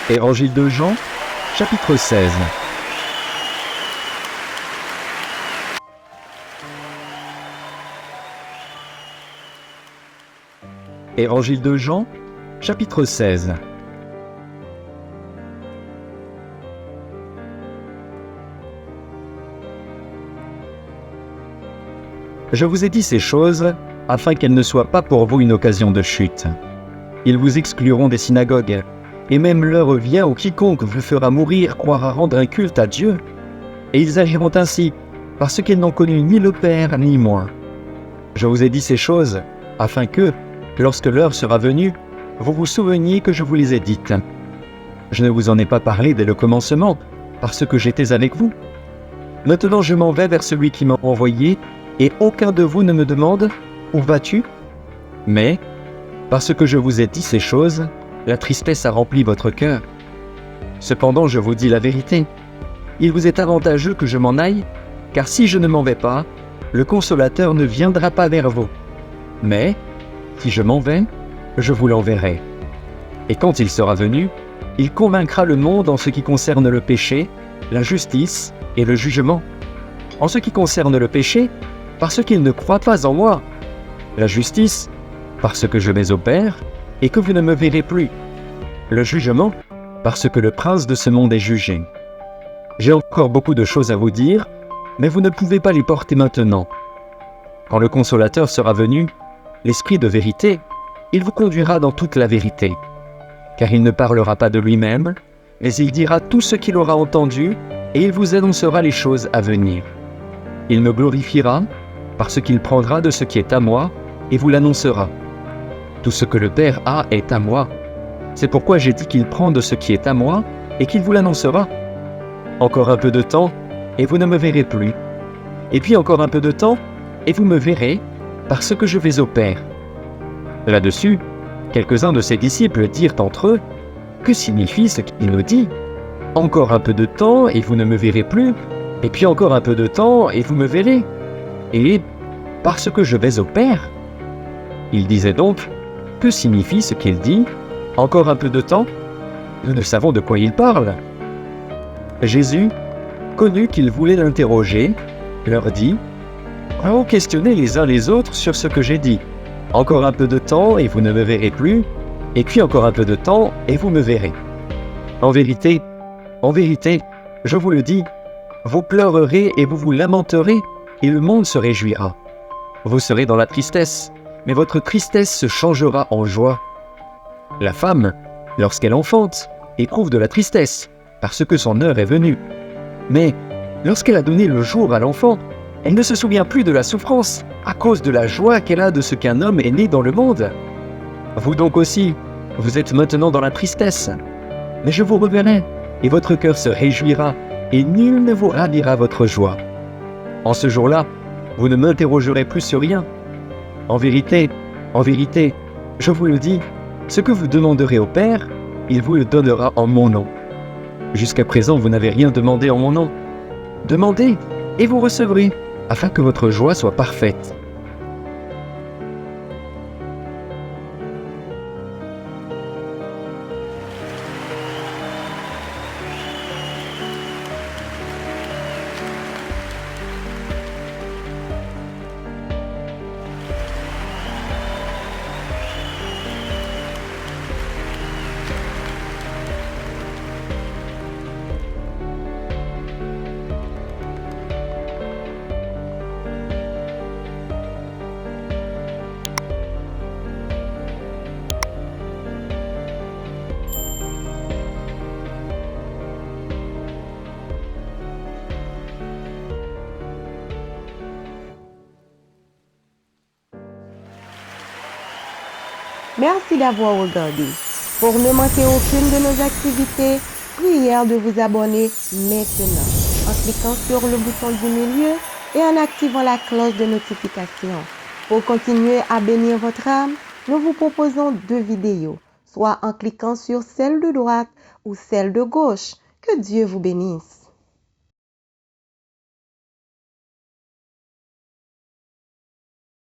Évangile de Jean, chapitre 16. Évangile de Jean, chapitre 16. Je vous ai dit ces choses afin qu'elles ne soient pas pour vous une occasion de chute. Ils vous excluront des synagogues, et même l'heure vient où quiconque vous fera mourir croira rendre un culte à Dieu. Et ils agiront ainsi, parce qu'ils n'ont connu ni le Père ni moi. Je vous ai dit ces choses afin que, lorsque l'heure sera venue, vous vous souveniez que je vous les ai dites. Je ne vous en ai pas parlé dès le commencement, parce que j'étais avec vous. Maintenant je m'en vais vers celui qui m'a envoyé, et aucun de vous ne me demande « Où vas-tu » Mais, parce que je vous ai dit ces choses, la tristesse a rempli votre cœur. Cependant je vous dis la vérité. Il vous est avantageux que je m'en aille, car si je ne m'en vais pas, le Consolateur ne viendra pas vers vous. Mais, si je m'en vais, je vous l'enverrai. Et quand il sera venu, il convaincra le monde en ce qui concerne le péché, la justice et le jugement. En ce qui concerne le péché, parce qu'il ne croit pas en moi. La justice, parce que je vais au Père et que vous ne me verrez plus. Le jugement, parce que le prince de ce monde est jugé. J'ai encore beaucoup de choses à vous dire, mais vous ne pouvez pas les porter maintenant. Quand le Consolateur sera venu, l'Esprit de vérité, il vous conduira dans toute la vérité. Car il ne parlera pas de lui-même, mais il dira tout ce qu'il aura entendu et il vous annoncera les choses à venir. Il me glorifiera, parce qu'il prendra de ce qui est à moi et vous l'annoncera. Tout ce que le Père a est à moi. C'est pourquoi j'ai dit qu'il prend de ce qui est à moi et qu'il vous l'annoncera. Encore un peu de temps, et vous ne me verrez plus. Et puis encore un peu de temps, et vous me verrez, parce que je vais au Père. Là-dessus, quelques-uns de ses disciples dirent entre eux, « Que signifie ce qu'il nous dit ? Encore un peu de temps, et vous ne me verrez plus, et puis encore un peu de temps, et vous me verrez. Et parce que je vais au Père ?» Il disait donc, « Que signifie ce qu'il dit ? Encore un peu de temps ? Nous ne savons de quoi il parle. » Jésus, connu qu'ils voulaient l'interroger, leur dit, « Allons questionner les uns les autres sur ce que j'ai dit. Encore un peu de temps et vous ne me verrez plus, et puis encore un peu de temps et vous me verrez. En vérité, je vous le dis, vous pleurerez et vous vous lamenterez, et le monde se réjouira. Vous serez dans la tristesse, mais votre tristesse se changera en joie. La femme, lorsqu'elle enfante, éprouve de la tristesse, parce que son heure est venue. Mais lorsqu'elle a donné le jour à l'enfant, elle ne se souvient plus de la souffrance, à cause de la joie qu'elle a de ce qu'un homme est né dans le monde. Vous donc aussi, vous êtes maintenant dans la tristesse. Mais je vous reverrai, et votre cœur se réjouira, et nul ne vous ravira votre joie. En ce jour-là, vous ne m'interrogerez plus sur rien. En vérité, je vous le dis, ce que vous demanderez au Père, il vous le donnera en mon nom. Jusqu'à présent, vous n'avez rien demandé en mon nom. Demandez, et vous recevrez, afin que votre joie soit parfaite. Merci d'avoir regardé. Pour ne manquer aucune de nos activités, prière de vous abonner maintenant en cliquant sur le bouton du milieu et en activant la cloche de notification. Pour continuer à bénir votre âme, nous vous proposons 2 vidéos, soit en cliquant sur celle de droite ou celle de gauche. Que Dieu vous bénisse.